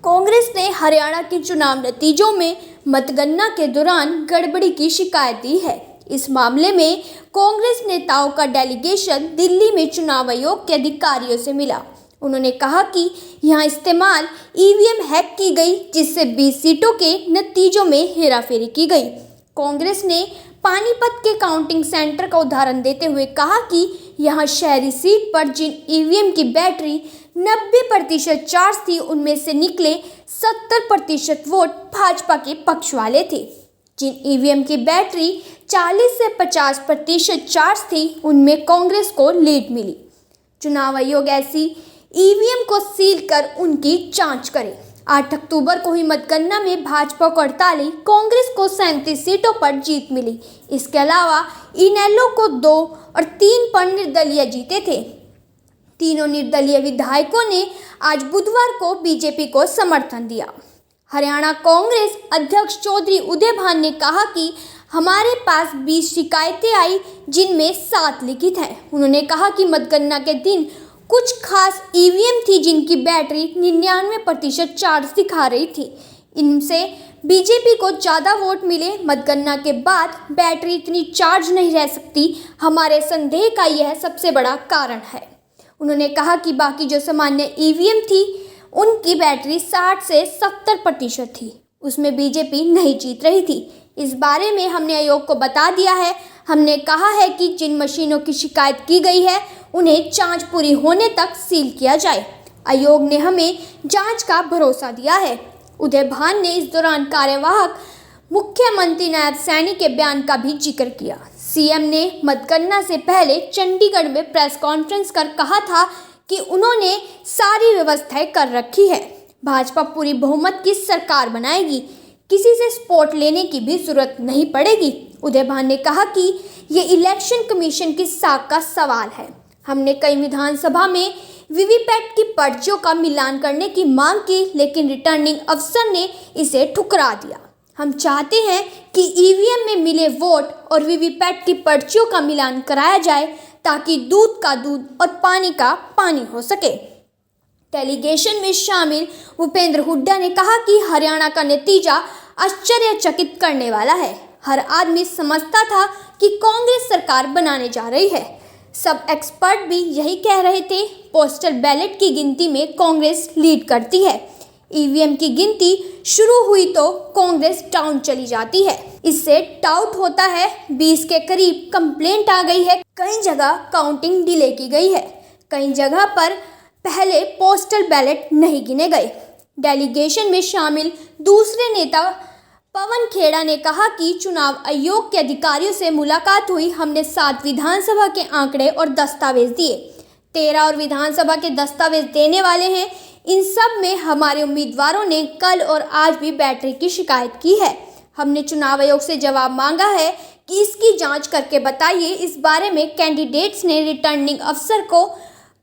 कांग्रेस ने हरियाणा के चुनाव नतीजों में मतगणना के दौरान गड़बड़ी की शिकायत दी है। इस मामले में कांग्रेस नेताओं का डेलीगेशन दिल्ली में चुनाव आयोग के अधिकारियों से मिला। उन्होंने कहा कि यहां इस्तेमाल ईवीएम हैक की गई, जिससे 20 सीटों के नतीजों में हेराफेरी की गई। कांग्रेस ने पानीपत के काउंटिंग सेंटर का उदाहरण देते हुए कहा कि यहां शहरी सीट पर जिन ईवीएम की बैटरी 90% चार्ज थी, उनमें से निकले 70% वोट भाजपा के पक्ष वाले थे। जिन ईवीएम की बैटरी 40 से 50% चार्ज थी, उनमें कांग्रेस को लीड मिली। चुनाव आयोग ऐसी ईवीएम को सील कर उनकी जांच करे। 8 अक्टूबर को हुई मतगणना में भाजपा को 48, कांग्रेस को 37 सीटों पर जीत मिली। इसके अलावा इनेलो को 2 और 3 पर निर्दलीय जीते थे। तीनों निर्दलीय विधायकों ने आज बुधवार को बीजेपी को समर्थन दिया। हरियाणा कांग्रेस अध्यक्ष चौधरी उदय भान ने कहा कि हमारे पास 20 शिकायतें आई, जिनमें 7 लिखित हैं। उन्होंने कहा कि मतगणना के दिन कुछ खास ईवीएम थी जिनकी बैटरी 99% चार्ज दिखा रही थी। इनसे बीजेपी को ज़्यादा वोट मिले। मतगणना के बाद बैटरी इतनी चार्ज नहीं रह सकती। हमारे संदेह का यह सबसे बड़ा कारण है। उन्होंने कहा कि बाकी जो सामान्य ईवीएम थी, उनकी बैटरी 60 से 70% थी। उसमें बीजेपी नहीं जीत रही थी। इस बारे में हमने आयोग को बता दिया है। हमने कहा है कि जिन मशीनों की शिकायत की गई है, उन्हें जांच पूरी होने तक सील किया जाए। आयोग ने हमें जांच का भरोसा दिया है। उदय भान ने इस दौरान कार्यवाहक मुख्यमंत्री नायब सैनी के बयान का भी जिक्र किया। सीएम ने मतगणना से पहले चंडीगढ़ में प्रेस कॉन्फ्रेंस कर कहा था कि उन्होंने सारी व्यवस्थाएं कर रखी है। भाजपा पूरी बहुमत की सरकार बनाएगी। किसी से सपोर्ट लेने की भी जरूरत नहीं पड़ेगी। उदय भान ने कहा कि ये इलेक्शन कमीशन की साख का सवाल है। हमने कई विधानसभा में वीवीपैट की पर्चियों का मिलान करने की मांग की, लेकिन रिटर्निंग अफसर ने इसे ठुकरा दिया। हम चाहते हैं कि ईवीएम में मिले वोट और वीवीपैट की पर्चियों का मिलान कराया जाए, ताकि दूध का दूध और पानी का पानी हो सके। डेलीगेशन में शामिल भूपेंद्र हुड्डा ने कहा कि हरियाणा का नतीजा आश्चर्यचकित करने वाला है। हर आदमी समझता था कि कांग्रेस सरकार बनाने जा रही है। सब एक्सपर्ट भी यही कह रहे थे। पोस्टल बैलेट की गिनती में कांग्रेस लीड करती है। ईवीएम की गिनती शुरू हुई तो कांग्रेस डाउन चली जाती है। इससे डाउट होता है। 20 के करीब कंप्लेंट आ गई है। कई जगह काउंटिंग डिले की गई है। कई जगह पर पहले पोस्टल बैलेट नहीं गिने गए। डेलीगेशन में शामिल दूसरे नेता पवन खेड़ा ने कहा कि चुनाव आयोग के अधिकारियों से मुलाकात हुई। हमने 7 विधानसभा के आंकड़े और दस्तावेज दिए। 13 और विधानसभा के दस्तावेज देने वाले हैं। इन सब में हमारे उम्मीदवारों ने कल और आज भी बैटरी की शिकायत की है। हमने चुनाव आयोग से जवाब मांगा है कि इसकी जांच करके बताइए। इस बारे में कैंडिडेट्स ने रिटर्निंग अफसर को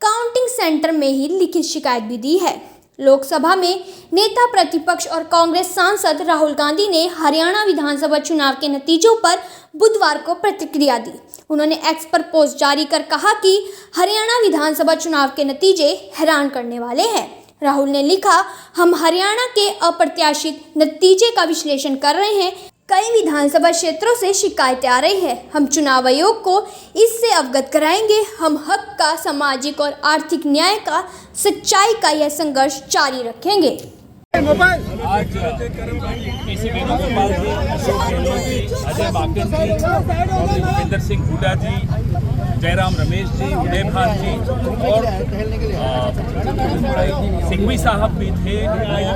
काउंटिंग सेंटर में ही लिखित शिकायत भी दी है। लोकसभा में नेता प्रतिपक्ष और कांग्रेस सांसद राहुल गांधी ने हरियाणा विधानसभा चुनाव के नतीजों पर बुधवार को प्रतिक्रिया दी। उन्होंने एक्स पर पोस्ट जारी कर कहा कि हरियाणा विधानसभा चुनाव के नतीजे हैरान करने वाले हैं। राहुल ने लिखा, हम हरियाणा के अप्रत्याशित नतीजे का विश्लेषण कर रहे हैं। कई विधानसभा क्षेत्रों से शिकायतें आ रही है। हम चुनाव आयोग को इससे अवगत कराएंगे। हम हक का, सामाजिक और आर्थिक न्याय का, सच्चाई का यह संघर्ष जारी रखेंगे। आज केसी वेणुगोपाल जी, अशोक गहलोत जी, अजय माकन जी, भूपेंद्र सिंह हुड्डा जी, जयराम रमेश जी, उदय भान जी और सिंघवी साहब भी थे,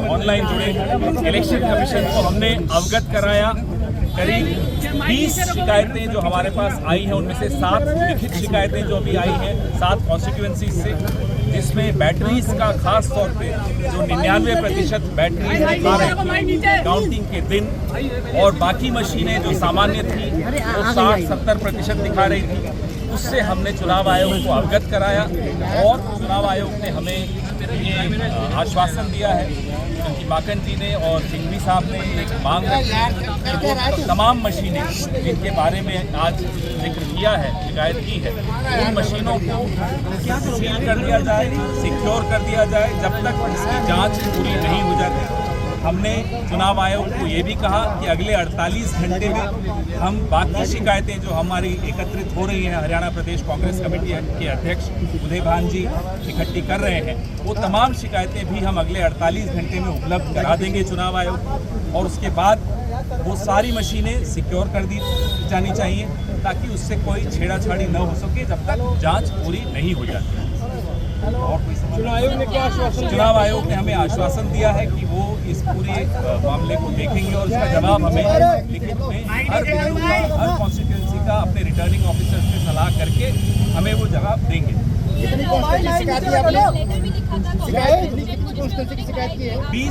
ऑनलाइन जुड़े। इलेक्शन कमीशन को हमने अवगत कराया। करीब 20 शिकायतें जो हमारे पास आई हैं, उनमें से 7 लिखित शिकायतें जो अभी आई हैं 7 कॉन्स्टिट्यूएंसीज से, जिसमें बैटरीज का खास तौर पे जो 99% बैटरी दिखा रही थी काउंटिंग के दिन, और बाकी मशीनें जो सामान्य थी वो 60-70% दिखा रही थी। उससे हमने चुनाव आयोग को अवगत कराया और चुनाव आयोग ने हमें ये आश्वासन दिया है, क्योंकि माकन जी ने और सिंघवी साहब ने एक मांग रखी कि वो तमाम मशीनें जिनके बारे में आज जिक्र किया है, शिकायत की है, उन मशीनों को सील कर दिया जाए, सिक्योर कर दिया जाए, जब तक इसकी जांच पूरी नहीं हो जाती। हमने चुनाव आयोग को ये भी कहा कि अगले 48 घंटे में हम बाकी शिकायतें जो हमारी एकत्रित हो रही हैं, हरियाणा प्रदेश कांग्रेस कमेटी के अध्यक्ष उदय भान जी इकट्ठी कर रहे हैं, वो तमाम शिकायतें भी हम अगले 48 घंटे में उपलब्ध करा देंगे चुनाव आयोग। और उसके बाद वो सारी मशीनें सिक्योर कर दी जानी चाहिए ताकि उससे कोई छेड़ाछाड़ी न हो सके जब तक जांच पूरी नहीं हो जाती। और कोई चुनाव आयोग ने क्या आश्वासन? चुनाव आयोग ने हमें आश्वासन दिया है कि वो इस पूरे मामले को देखेंगे और उसका जवाब हमें लिखित में हर कॉन्स्टिट्यूंसी का अपने रिटर्निंग ऑफिसर से सलाह करके हमें वो जवाब देंगे। कितनी कॉन्स्टिट्यूंसी शिकायत की आपने?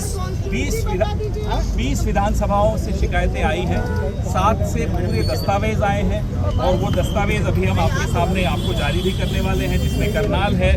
20 विधानसभाओं से शिकायतें आई हैं, 7 से पूरे दस्तावेज आए हैं और वो दस्तावेज अभी हम आपके सामने आपको जारी भी करने वाले हैं, जिसमें करनाल है,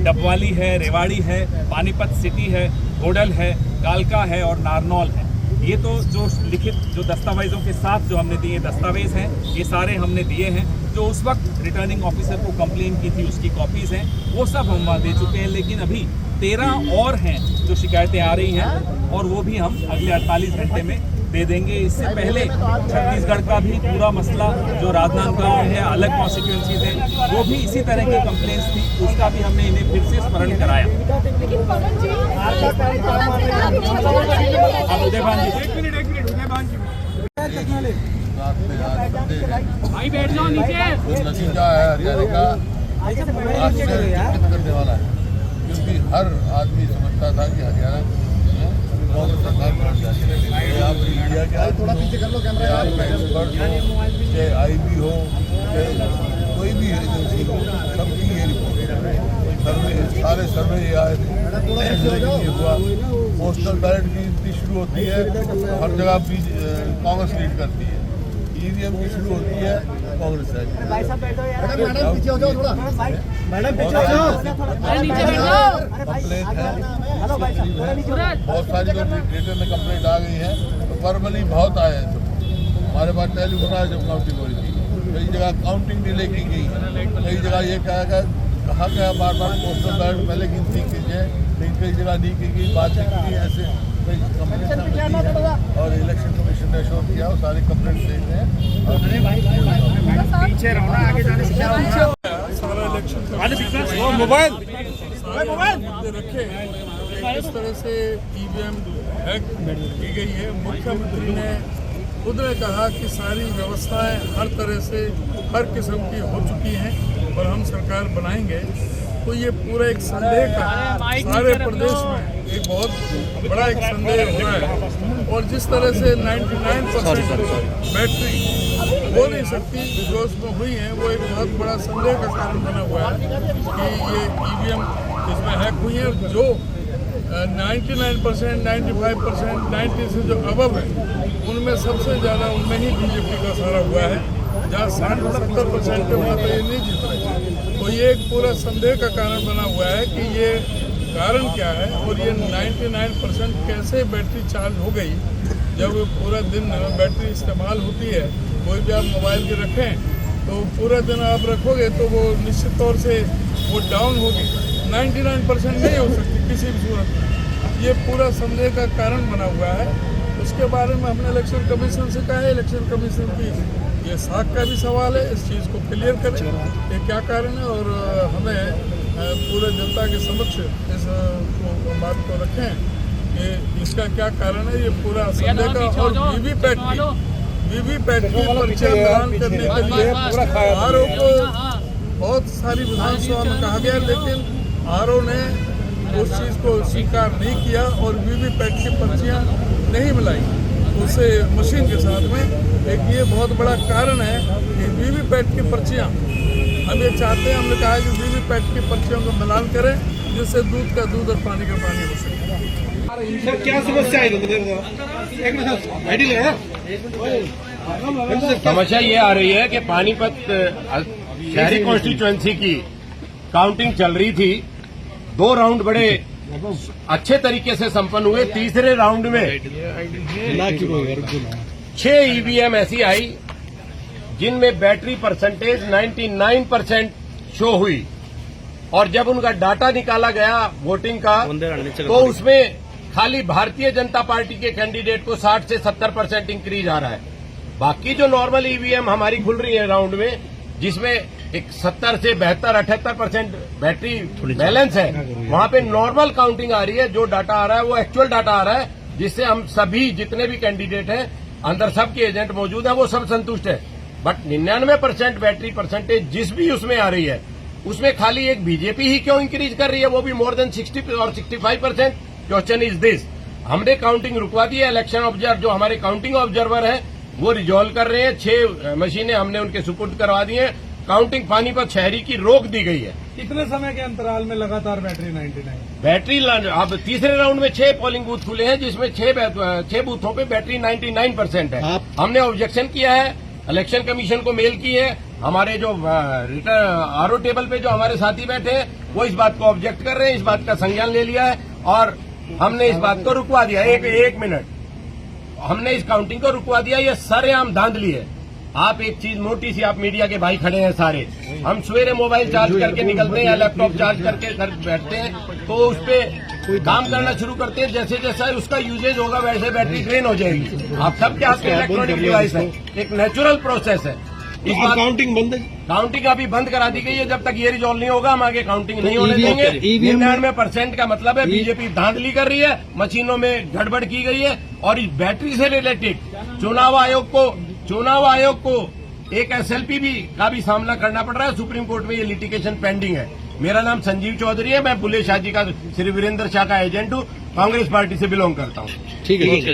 डबवाली है, रेवाड़ी है, पानीपत सिटी है, गोडल है, कालका है और नारनौल है। ये तो जो लिखित जो दस्तावेजों के साथ जो हमने दिए दस्तावेज हैं, ये सारे हमने दिए हैं। जो उस वक्त रिटर्निंग ऑफिसर को कंप्लेन की थी उसकी कॉपीज़ हैं, वो सब हम वहाँ दे चुके हैं। लेकिन अभी 13 और हैं जो शिकायतें आ रही हैं और वो भी हम अगले 48 घंटे में दे देंगे। इससे पहले छत्तीसगढ़ का भी पूरा मसला जो राजनांदगांव में है, अलग कॉन्स्टिट्यूंसी है, वो भी इसी तरह की कंप्लेंट्स थी, उसका भी हमने इन्हें फिर से स्मरण कराया। अब उदय भान जी, एक मिनट उदय भान जी भाई बैठ जाओ नीचे। नतीजा है हरियाणा का करने वाला है, क्योंकि हर आदमी समझता था कि हरियाणा कांग्रेस सरकार बन जाएगी। आप मीडिया के थोड़ा पीछे कर लो कैमरा, आप एक्सपर्ट हो, चाहे IB हो, चाहे कोई भी एजेंसी हो, सबकी ये रिपोर्ट सर्वे, सारे सर्वे ये आए थे। ये हुआ पोस्टल बैलेट की गिनती शुरू होती है, हर जगह भी कांग्रेस लीड करती है। EVM की शुरू होती है, कांग्रेस है। मैडम पीछे हो जाओ थोड़ा, मैडम पीछे हो जाओ, नीचे बैठ जाओ। कंप्लेंट है, बहुत सारी जो डेटा में कंप्लेंट आ गई है, तो फॉर्मली बहुत आए हैं। हमारे पास टेलीफोन आया जब काउंटिंग हो रही थी, कई जगह काउंटिंग डिले की गई, कई जगह ये कहा गया बार पोस्टल बैलेट पहले गिनती कीजिए, लेकिन कई जगह नहीं की गई, बात नहीं की, ऐसे कई कंप्लेंट और इलेक्शन कमीशन ने शो किया, वो सारे कंप्लेंट देते हैं। पीछे रहो ना, आगे जाने से क्या होगा? सारा इलेक्शन मोबाइल रखे किस तरह से EVM हैक की गई है। मुख्यमंत्री ने खुद ने कहा कि सारी व्यवस्थाएं हर तरह से हर किस्म की हो चुकी हैं और हम सरकार बनाएंगे। तो ये पूरा एक संदेह का सारे प्रदेश में एक बहुत बड़ा एक संदेह हो रहा है। और जिस तरह से 99% बैटरी हो नहीं सकती जो उसमें हुई है, वो एक बहुत बड़ा संदेह का कारण बना हुआ है कि ये EVM इसमें हैक हुई है। जो 99%, 95%, 90 से जो अबव है, उनमें सबसे ज़्यादा उनमें ही BJP का सारा हुआ है। जहाँ 60-70% पे वहाँ तो ये नहीं जीत रहे। तो ये एक पूरा संदेह का कारण बना हुआ है कि ये कारण क्या है और ये 99% कैसे बैटरी चार्ज हो गई। जब पूरा दिन बैटरी इस्तेमाल होती है, कोई भी आप मोबाइल के रखें तो पूरा दिन आप रखोगे तो वो निश्चित तौर से वो डाउन होगी, 99% नहीं हो सकती किसी भी सूरत में। ये पूरा संदेह का कारण बना हुआ है। उसके बारे में हमने इलेक्शन कमीशन से कहा है, इलेक्शन कमीशन की ये साख का भी सवाल है, इस चीज़ को क्लियर करें ये क्या कारण है और हमें पूरे जनता के समक्ष इस बात को रखें कि इसका क्या कारण है। ये पूरा संदेह का और वीवीपैट की पर्चा मिलान करने के लिए RO को बहुत सारी विधानसभा में कहा गया, लेकिन RO ने उस चीज़ को स्वीकार नहीं किया और वीवीपैट की पर्चियाँ नहीं मिलाई उससे मशीन के साथ में। एक ये बहुत बड़ा कारण है कि वीवीपैट की पर्चियाँ हम ये चाहते हैं, हमने कहा कि वीवीपैट की पर्चियों को मिलान करें जिससे दूध का दूध और पानी का पानी हो सके। सर क्या समस्या है? समस्या ये आ रही है कि पानीपत शहरी कॉन्स्टिट्यूएंसी की काउंटिंग चल रही थी। 2 राउंड बड़े अच्छे तरीके से संपन्न हुए। तीसरे राउंड में 6 EVM ऐसी आई जिनमें बैटरी परसेंटेज 99% शो हुई और जब उनका डाटा निकाला गया वोटिंग का तो उसमें खाली भारतीय जनता पार्टी के कैंडिडेट को 60 से 70% इंक्रीज आ रहा है। बाकी जो नॉर्मल ईवीएम हमारी खुल रही है राउंड में, जिसमें एक 70 से 72-78% बैटरी बैलेंस है, वहां पे नॉर्मल काउंटिंग आ रही है। जो डाटा आ रहा है वो एक्चुअल डाटा आ रहा है, जिससे हम सभी जितने भी कैंडिडेट हैं, अंदर सबके एजेंट मौजूद हैं, वो सब संतुष्ट है। बट 99% बैटरी परसेंटेज जिस भी उसमें आ रही है, उसमें खाली एक बीजेपी ही क्यों इंक्रीज कर रही है, वो भी मोर देन 60 और 65%। क्वेश्चन इज दिस, हमने काउंटिंग रुकवा दी है। इलेक्शन ऑब्जर्वर जो हमारे काउंटिंग ऑब्जर्वर है वो रिजॉल्व कर रहे हैं। 6 मशीनें हमने उनके सुपुर्द करवा दी हैं। काउंटिंग पानीपत शहरी की रोक दी गई है। कितने समय के अंतराल में लगातार बैटरी 99? बैटरी अब तीसरे राउंड में 6 पोलिंग बूथ खुले हैं, जिसमें 6 बूथों पे बैटरी 99% है। हमने ऑब्जेक्शन किया है, इलेक्शन कमीशन को मेल की है। हमारे जो आरओ टेबल पे जो हमारे साथी बैठे हैं वो इस बात को ऑब्जेक्ट कर रहे हैं, इस बात का संज्ञान ले लिया है और हमने इस बात को रुकवा दिया। एक मिनट, हमने इस काउंटिंग को रुकवा दिया। ये सरेआम धांधली है। आप एक चीज मोटी सी, आप मीडिया के भाई खड़े हैं सारे, हम सवेरे मोबाइल चार्ज करके निकलते हैं या लैपटॉप चार्ज करके घर बैठते हैं, तो उस पे काम करना शुरू करते हैं। जैसे जैसा उसका यूजेज होगा वैसे बैटरी ड्रेन हो जाएगी। आप सबके हाथ में इलेक्ट्रॉनिक डिवाइस है, एक नेचुरल प्रोसेस है। इस बात काउंटिंग बंद है? काउंटिंग अभी बंद करा दी गई है। जब तक ये रिजॉल्व नहीं होगा हम आगे काउंटिंग नहीं होने देंगे। 99% का मतलब है बीजेपी धांधली कर रही है, मशीनों में गड़बड़ की गई है। और इस बैटरी से रिलेटेड चुनाव आयोग को एक एसएलपी का भी सामना करना पड़ रहा है। सुप्रीम कोर्ट में ये लिटिगेशन पेंडिंग है। मेरा नाम संजीव चौधरी है, मैं बुल्ले शाह जी का श्री वीरेंद्र शाह का एजेंट हूँ, कांग्रेस पार्टी से बिलोंग करता हूँ। ठीक है।